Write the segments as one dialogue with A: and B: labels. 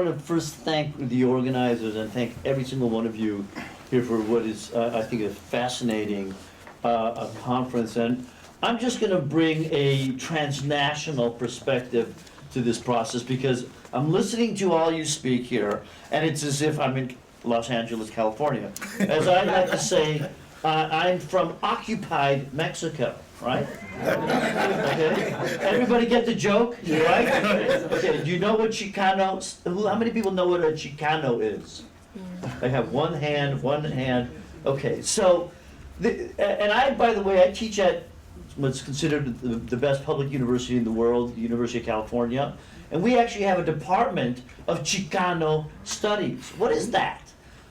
A: want to first thank the organizers and thank every single one of you here for what is, I think, a fascinating a conference. And I'm just going to bring a transnational perspective to this process because I'm listening to all you speak here, and it's as if I'm in Los Angeles, California. As I like to say, I'm from occupied Mexico, right? Okay. Everybody get the joke, right? Okay. Do you know what Chicano? How many people know what a Chicano is? I have one hand. Okay. So, and I, by the way, I teach at what's considered the best public university in the world, the University of California, and we actually have a department of Chicano studies. What is that?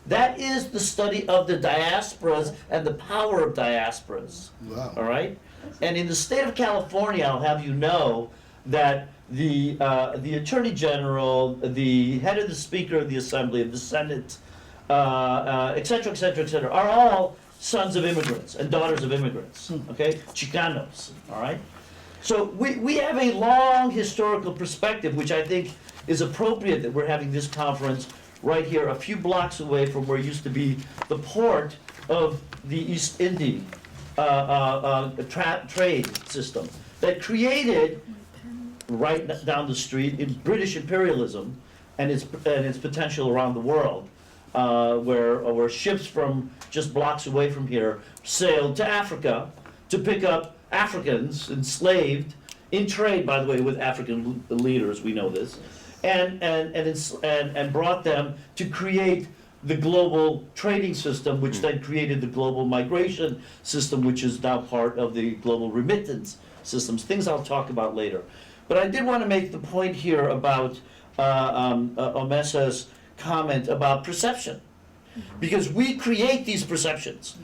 A: That is the study of the diasporas and the power of diasporas. Wow. All right? And in the state of California, I'll have you know that the Attorney General, the head of the Speaker of the Assembly, of the Senate, et cetera, are all sons of immigrants and daughters of immigrants, okay? Chicanos, all right? So we have a long historical perspective, which I think is appropriate that we're having this conference right here, a few blocks away from where used to be the port of the East Indian trade system that created right down the street in British imperialism and its potential around the world, where ships from just blocks away from here sailed to Africa to pick up Africans enslaved in trade, by the way, with African leaders. We know this. And brought them to create the global trading system, which then created the global migration system, which is now part of the global remittance systems, things I'll talk about later. But I did want to make the point here about Omesa's comment about perception, because we create these perceptions.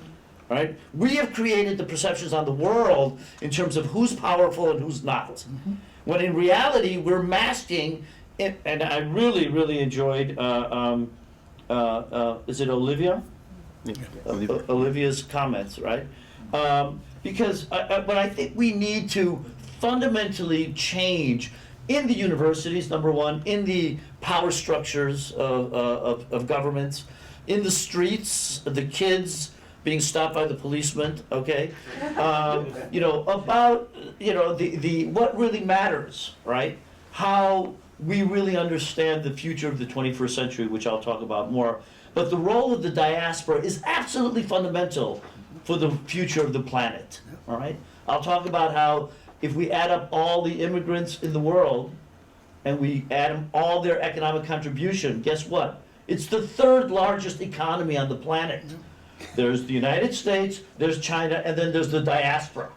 A: Right? We have created the perceptions on the world in terms of who's powerful and who's not. When in reality, we're masking it, and I really, really enjoyed, is it Olivia? Yeah. Olivia's comments, right? Because but I think we need to fundamentally change in the universities, number one, in the power structures of governments, in the streets, the kids being stopped by the policeman, okay? About, the what really matters, right? How we really understand the future of the 21st century, which I'll talk about more. But the role of the diaspora is absolutely fundamental for the future of the planet, all right? I'll talk about how if we add up all the immigrants in the world and we add them all their economic contribution, guess what? It's the third largest economy on the planet. There's the United States, there's China, and then there's the diaspora.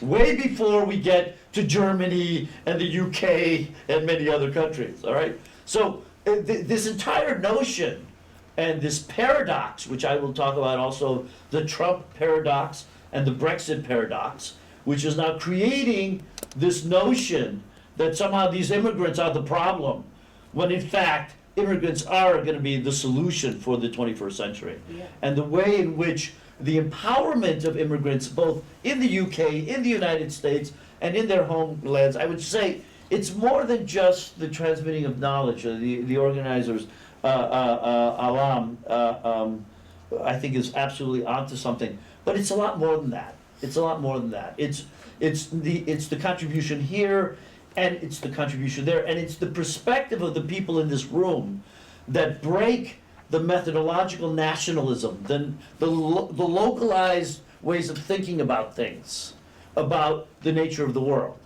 A: Way before we get to Germany and the UK and many other countries, all right? So this entire notion and this paradox, which I will talk about also, the Trump paradox and the Brexit paradox, which is now creating this notion that somehow these immigrants are the problem, when in fact, immigrants are going to be the solution for the 21st century. Yeah. And the way in which the empowerment of immigrants, both in the UK, in the United States, and in their homelands, I would say it's more than just the transmitting of knowledge. The organizers, Alam, I think is absolutely onto something. But it's a lot more than that. It's a lot more than that. It's the contribution here, and it's the contribution there, and it's the perspective of the people in this room that break the methodological nationalism, then the localized ways of thinking about things, about the nature of the world.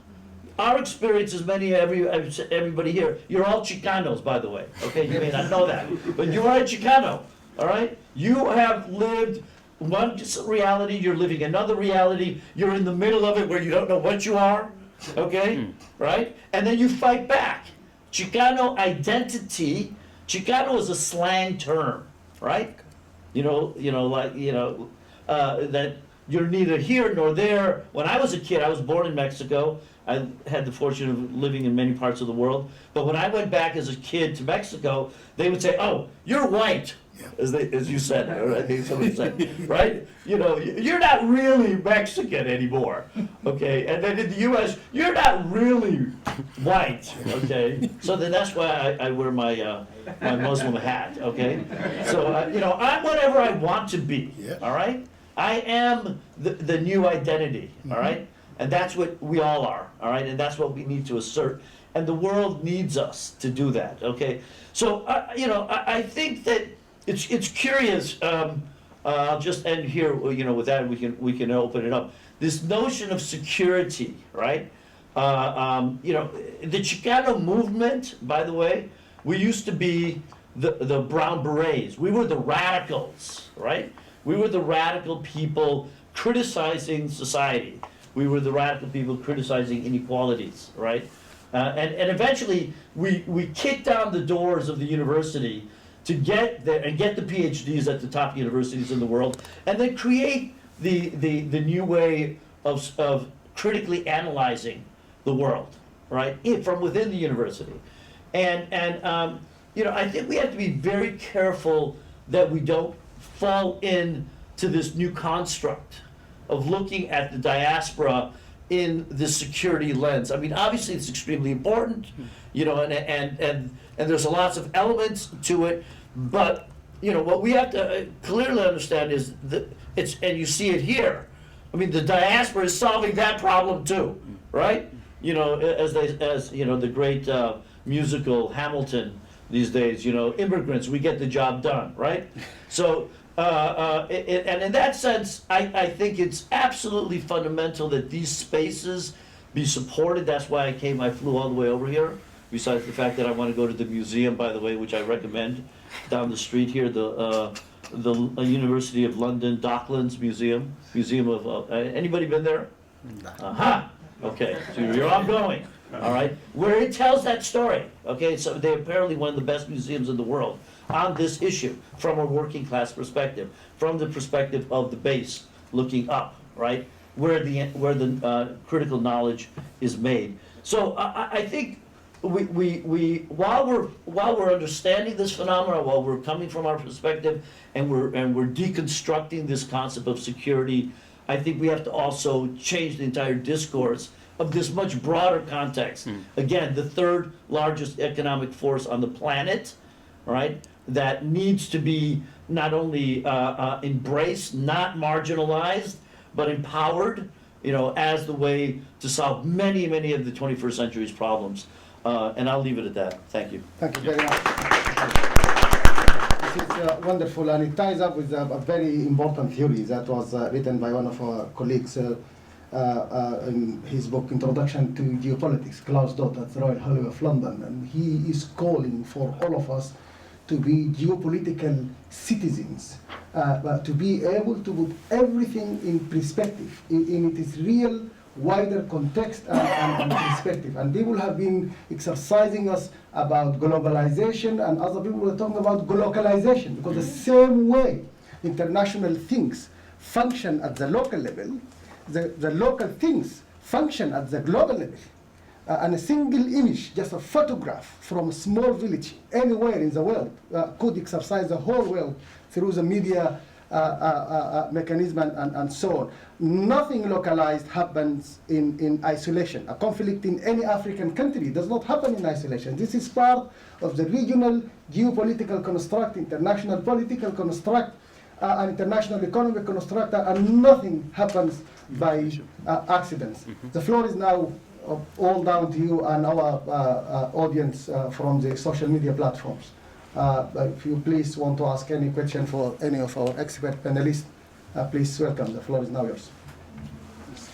A: Our experience is everybody here, you're all Chicanos, by the way, okay? You may not know that, but you are a Chicano, all right? You have lived one reality, you're living another reality, you're in the middle of it where you don't know what you are, okay? Right? And then you fight back. Chicano identity, Chicano is a slang term, right? That you're neither here nor there. When I was a kid, I was born in Mexico. I had the fortune of living in many parts of the world. But when I went back as a kid to Mexico, they would say, "Oh, you're white," as you said, or I think somebody said, right? You know, you're not really Mexican anymore, okay? And then in the U.S., you're not really white, okay? So then that's why I wear my my Muslim hat, okay? So you know, I'm whatever I want to be, all right? I am the new identity, all right? And that's what we all are, all right? And that's what we need to assert. And the world needs us to do that, okay? So, you know, I think that it's curious. I'll just end here, you know, with that, we can open it up. This notion of security, right? You know, the Chicano movement, by the way, we used to be the brown berets. We were the radicals, right? We were the radical people criticizing society. We were the radical people criticizing inequalities, right? And eventually, we kicked down the doors of the university to get there and get the PhDs at the top universities in the world, and then create the new way of critically analyzing the world, right? From within the university. And you know, I think we have to be very careful that we don't fall into this new construct of looking at the diaspora in the security lens. I mean, obviously it's extremely important, you know, and there's lots of elements to it, but you know, what we have to clearly understand is that and you see it here. I mean, the diaspora is solving that problem too, right? You know, as you know, the great musical Hamilton these days, you know, immigrants, we get the job done, right? So, and in that sense, I think it's absolutely fundamental that these spaces be supported. That's why I flew all the way over here, besides the fact that I want to go to the museum, by the way, which I recommend, down the street here, the University of London Docklands Museum of, anybody been there? No. Aha, okay, so you're all going, all right, where it tells that story, okay, so they're apparently one of the best museums in the world on this issue, from a working class perspective, from the perspective of the base, looking up, right, where the critical knowledge is made. So I think we while we're understanding this phenomenon, while we're coming from our perspective, and we're deconstructing this concept of security, I think we have to also change the entire discourse of this much broader context. Again, the third largest economic force on the planet, right, that needs to be not only embraced, not marginalized, but empowered, you know, as the way to solve many of the 21st century's problems. And I'll leave it at that. Thank you.
B: Thank you very much. This is wonderful, and it ties up with a very important theory that was written by one of our colleagues in his book, Introduction to Geopolitics, Klaus Dott at the Royal Holloway of London. And he is calling for all of us to be geopolitical citizens, to be able to put everything in perspective, in its real wider context and perspective. And they will have been exercising us about globalization, and other people were talking about glocalization, because the same way international things function at the local level, the local things function at the global level. And a single image, just a photograph from a small village anywhere in the world, could exercise the whole world through the media mechanism and so on. Nothing localized happens in isolation. A conflict in any African country does not happen in isolation. This is part of the regional geopolitical construct, international political construct, and international economic construct, and nothing happens by accidents. The floor is now all down to you and our audience from the social media platforms. If you please want to ask any question for any of our expert panelists, please welcome. The floor is now yours.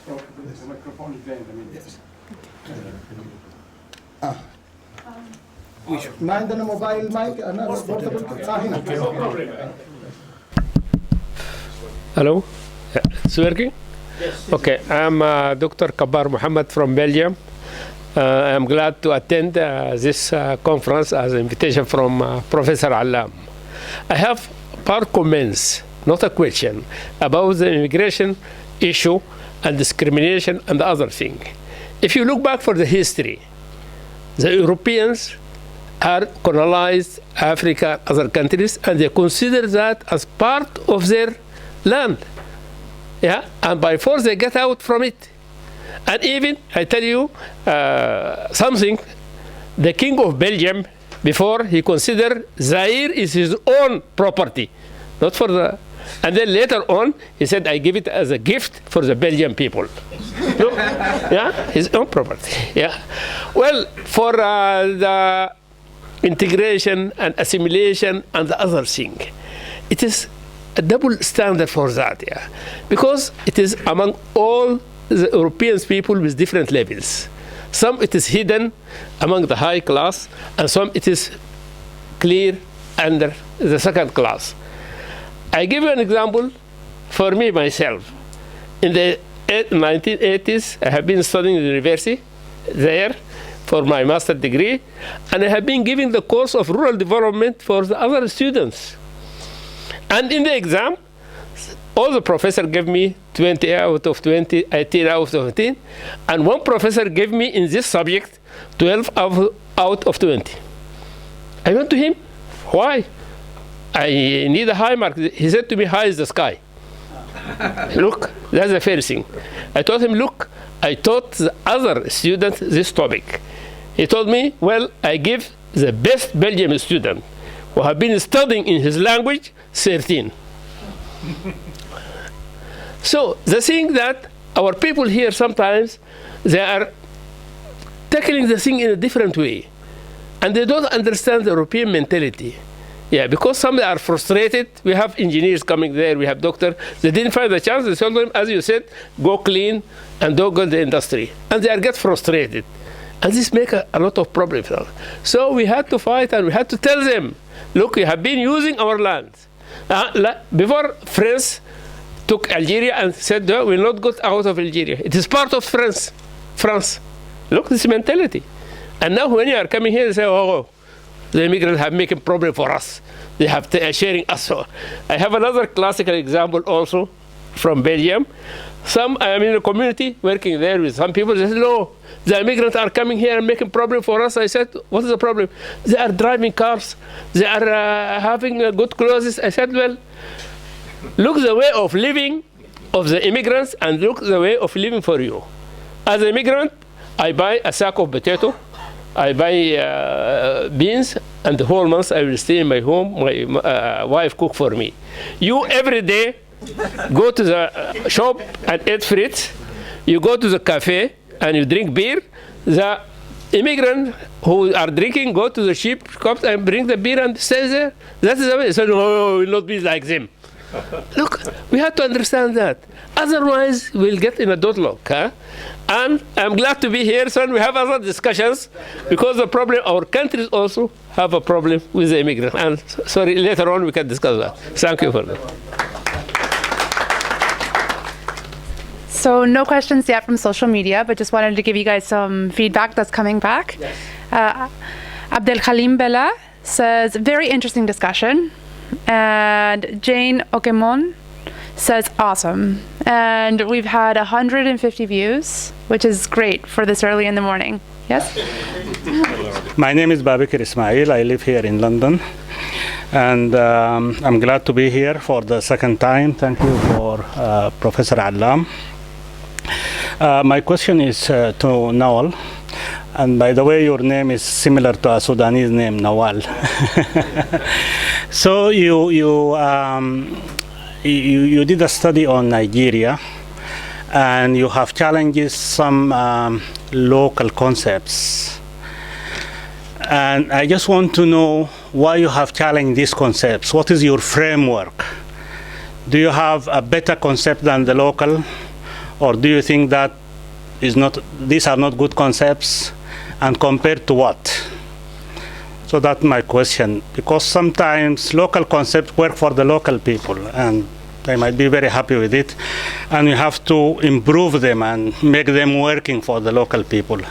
C: The microphone is there. Yes.
B: ما عندنا موبايل مايك أنا
D: Hello, it's working?
A: Yes.
D: Okay, I'm Dr. Kabar Muhammad from Belgium. I'm glad to attend this conference as an invitation from Professor Alam. I have paar comments, not a question, about the immigration issue and discrimination and the other thing. If you look back for the history, the Europeans are colonized Africa, other countries, and they consider that as part of their land. Yeah, and by force they get out from it. And even, I tell you something, the King of Belgium, before he considered Zaire is his own property, not for the, and then later on, he said, I give it as a gift for the Belgian people. No? Yeah, his own property, yeah. Well, for the integration and assimilation and the other thing, it is a double standard for that, yeah, because it is among all the European people with different levels. Some it is hidden among the high class, and some it is clear under the second class. I give you an example for me myself. In the 1980s, I have been studying in the university there for my master's degree, and I have been giving the course of rural development for the other students. And in the exam, all the professor gave me 20 out of 20, 18 out of 18, and one professor gave me in this subject 12 out of 20. I went to him, why? I need a high mark. He said to me, high is the sky. Look, that's the first thing. I told him, look, I taught the other students this topic. He told me, well, I give the best Belgian student who have been studying in his language 13. So the thing that our people here sometimes, they are tackling the thing in a different way. And they don't understand the European mentality. Yeah, because some are frustrated. We have engineers coming there, we have doctors. They didn't find the chance. They told them, as you said, go clean and don't go to the industry. And they are get frustrated. And this makes a lot of problems. So we had to fight and we had to tell them, look, you have been using our land. Before France took Algeria and said, no, we'll not go out of Algeria. It is part of France. Look, this mentality. And now when you are coming here, they say, oh, the immigrants have making problem for us. They have sharing us. So I have another classical example also from Belgium. I am in a community working there with some people. They said, no, the immigrants are coming here and making problem for us. I said, what is the problem? They are driving cars. They are having good clothes. I said, well, look the way of living of the immigrants and look the way of living for you. As an immigrant, I buy a sack of potato. I buy beans, and the whole month I will stay in my home. My wife cook for me. You every day go to the shop and eat frites. You go to the cafe and you drink beer. The immigrants who are drinking go to the sheep shops and bring the beer and stay there. That is the way. So no, it will not be like them. Look, we have to understand that. Otherwise, we'll get in a deadlock. Huh? And I'm glad to be here, son. We have other discussions because the problem, our countries also have a problem with the immigrants. And sorry, later on we can discuss that. Thank you for that.
E: So no questions yet from social media, but just wanted to give you guys some feedback that's coming back. Yes. Abdel Khalim Bella says, very interesting discussion. And Jane Okemon says, awesome. And we've had 150 views, which is great for this early in the morning. Yes?
F: My name is Babakir Ismail. I live here in London. And I'm glad to be here for the second time. Thank you for Professor Allam. My question is to Nawal. And by the way, your name is similar to a Sudanese name, Nawal. So you did a study on Nigeria, and you have challenged some local concepts. And I just want to know why you have challenged these concepts. What is your framework? Do you have a better concept than the local, or do you think that these are not good concepts? And compared to what? So that's my question, because sometimes local concepts work for the local people and they might be very happy with it, and we have to improve them and make them working for the local people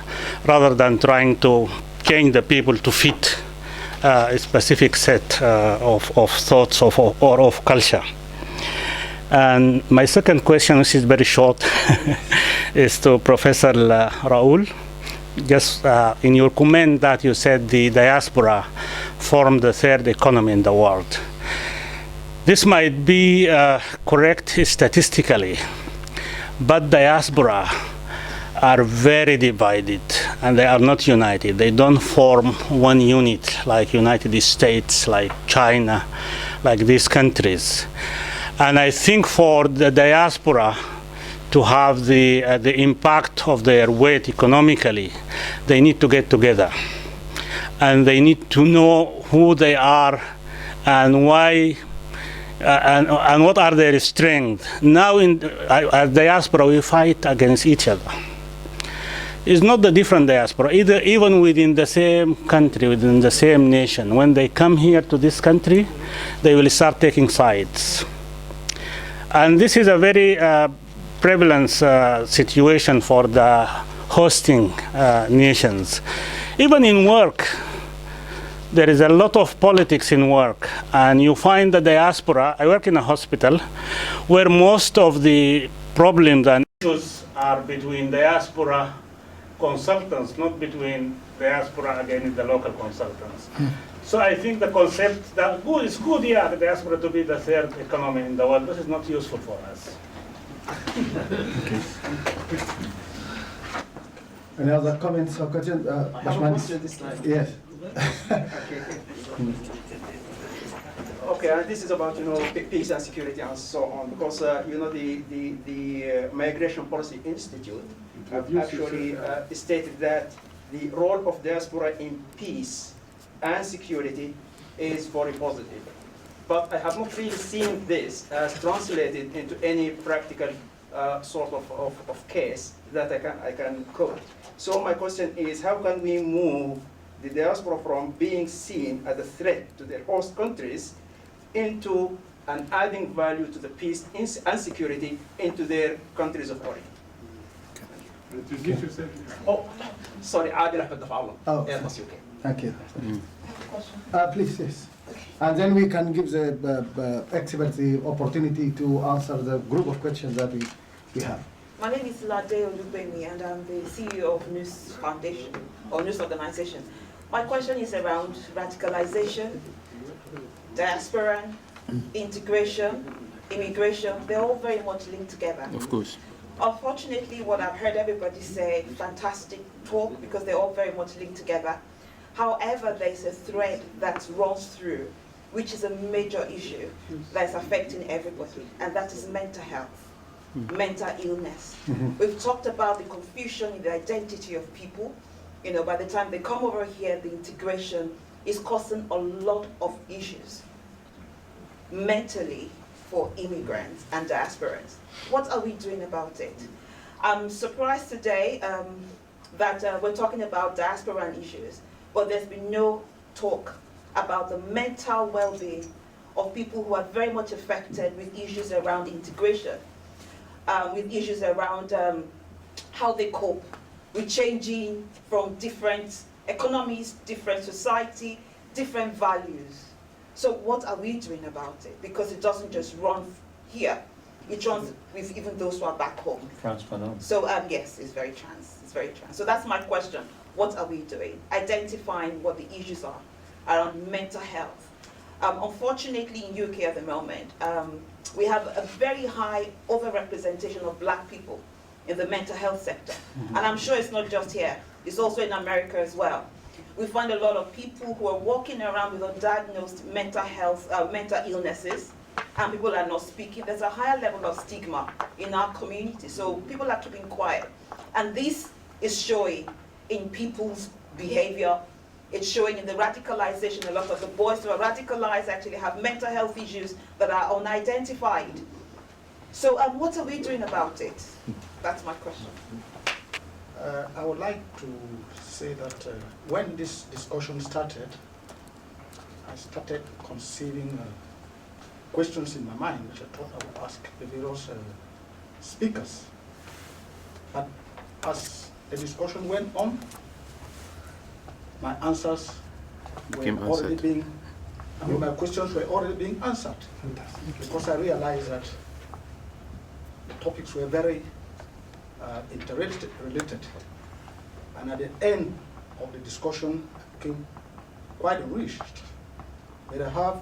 F: rather than trying to change the people to fit a specific set of thoughts or of culture. And my second question, which is very short, is to Professor Raul. Just in your comment that you said the diaspora formed the third economy in the world. This might be correct statistically, but diaspora are very divided and they are not united. They don't form one unit like United States, like China, like these countries. And I think for the diaspora to have the impact of their weight economically, they need to get together. And they need to know who they are and why, and what are their strengths. Now as diaspora, we fight against each other. It's not the different diaspora, even within the same country, within the same nation. When they come here to this country, they will start taking sides. And this is a very prevalent situation for the hosting nations. Even in work, there is a lot of politics in work, and you find the diaspora. I work in a hospital where most of the problems and issues are between diaspora consultants, not between diaspora against the local consultants. So I think the concept that it's good, yeah, the diaspora to be the third economy in the world. This is not useful for us.
B: Any other comments or questions?
C: I have a question this time.
B: Yes.
C: Okay, and this is about peace and security and so on, because the Migration Policy Institute actually stated that the role of diaspora in peace and security is very positive. But I have not really seen this as translated into any practical sort of case that I can quote. So my question is, how can we move the diaspora from being seen as a threat to their host countries into and adding value to the peace and security into their countries of origin? Oh, sorry, Adil Ahmed Dafallah.
B: Oh,
C: Airbus UK.
B: thank you. Please, yes. And then we can give the experts the opportunity to answer the group of questions that we have.
G: My name is Lade Olubemi, and I'm the CEO of News Foundation, or News Organization. My question is around radicalization, diaspora, integration, immigration. They're all very much linked together.
H: Of course.
G: Unfortunately, what I've heard everybody say, fantastic talk, because they're all very much linked together. However, there's a thread that runs through, which is a major issue that's affecting everybody, and that is mental health, mental illness. We've talked about the confusion in the identity of people. By the time they come over here, the integration is causing a lot of issues mentally for immigrants and diasporans. What are we doing about it? I'm surprised today that we're talking about diaspora issues, but there's been no talk about the mental well-being of people who are very much affected with issues around integration, with issues around how they cope with changing from different economies, different society, different values. So what are we doing about it? Because it doesn't just run here, it runs with even those who are back home. So yes, it's very trans. It's very trans. So that's my question. What are we doing? Identifying what the issues are around mental health. Unfortunately, in UK at the moment, we have a very high overrepresentation of black people in the mental health sector. And I'm sure it's not just here. It's also in America as well. We find a lot of people who are walking around with undiagnosed mental health, mental illnesses, and people are not speaking. There's a higher level of stigma in our community, so people are keeping quiet. And this is showing in people's behavior. It's showing in the radicalization. A lot of the boys who are radicalized actually have mental health issues that are unidentified. So what are we doing about it? That's my question.
I: I would like to say that when this discussion started, I started conceiving questions in my mind which I thought I would ask the various speakers. But as the discussion went on, my answers were already being, my questions were already being answered. Because I realized that topics were very interrelated. And at the end of the discussion, I became quite enriched. But I have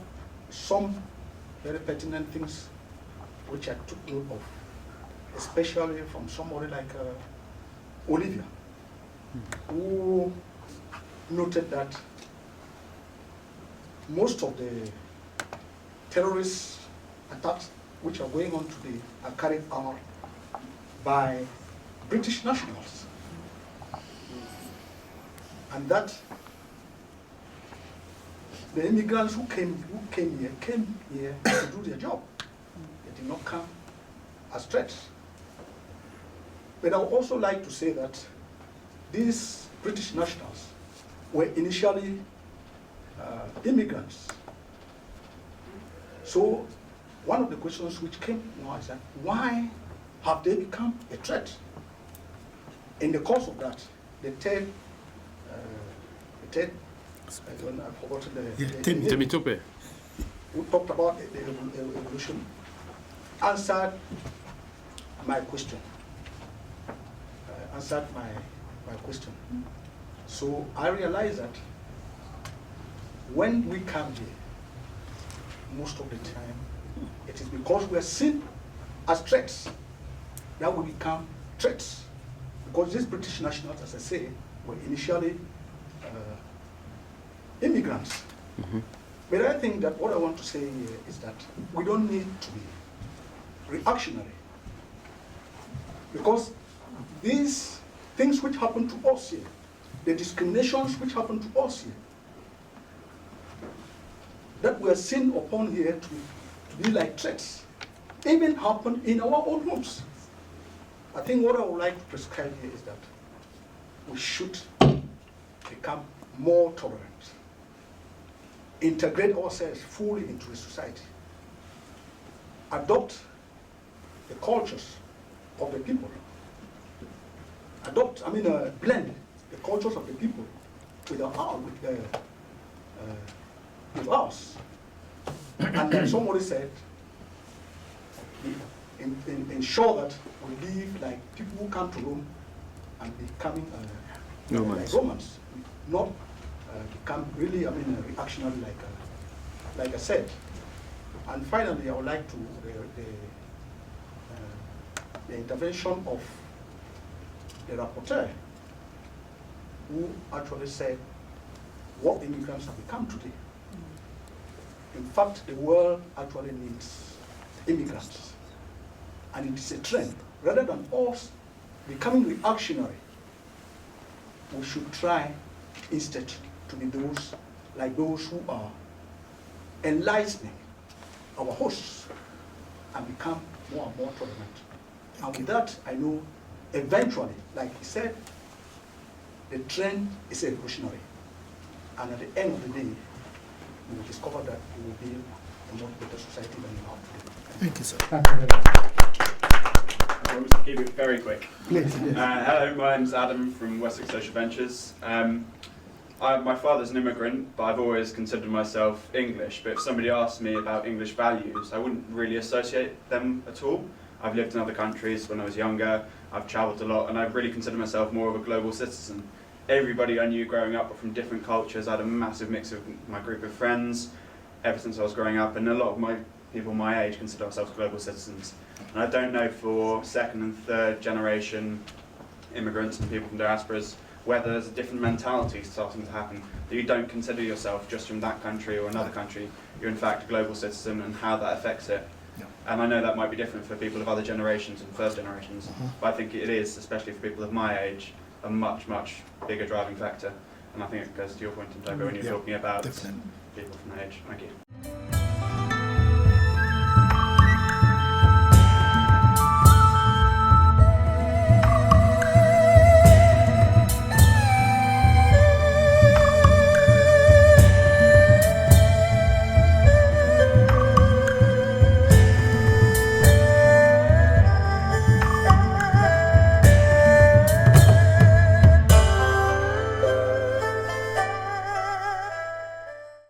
I: some very pertinent things which I took note of, especially from somebody like Olivia, who noted that most of the terrorist attacks which are going on today are carried out by British nationals. And that the immigrants who came here to do their job. They did not come as threats. But I would also like to say that these British nationals were initially immigrants. So one of the questions which came now is that why have they become a threat? In the course of that, the third, I've forgotten the who talked about the evolution, answered my question. My question. So I realized that when we come here, most of the time, it is because we are seen as threats that we become threats. Because these British nationals, as I say, were initially immigrants. Mm-hmm. But I think that what I want to say here is that we don't need to be reactionary. Because these things which happen to us here, the discriminations which happen to us here, that we are seen upon here to be like threats, even happen in our own homes. I think what I would like to prescribe here is that we should become more tolerant, integrate ourselves fully into the society, adopt the cultures of the people, blend the cultures of the people with ours. And then somebody said, ensure that we live like people who come to Rome and becoming like Romans, not become really, reactionary like I said. And finally, I would like to the intervention of the rapporteur, who actually said what immigrants have become today. In fact, the world actually needs immigrants. And it is a trend. Rather than us becoming reactionary, we should try instead to be those who are enlightening our hosts and become more and more tolerant. And with that, I know eventually, like he said, the trend is evolutionary. And at the end of the day, we will discover that we will build a much better society than we have today.
B: Thank you, sir. Thank you very much.
H: I'll just keep it very quick.
B: Please, yes.
H: Hello, my name's Adam from Wessex Social Ventures. My father's an immigrant, but I've always considered myself English. But if somebody asked me about English values, I wouldn't really associate them at all. I've lived in other countries when I was younger, I've travelled a lot, and I really consider myself more of a global citizen. Everybody I knew growing up were from different cultures. I had a massive mix of my group of friends ever since I was growing up, and a lot of my people my age consider ourselves global citizens. And I don't know for second and third generation immigrants and people from diasporas whether there's a different mentality starting to happen, that you don't consider yourself just from that country or another country, you're in fact a global citizen, and how that affects it. Yeah. And I know that might be different for people of other generations and first generations, but I think it is, especially for people of my age, a much, much bigger driving factor. And I think it goes to your point in Togo when you're talking about people from that age. Thank you.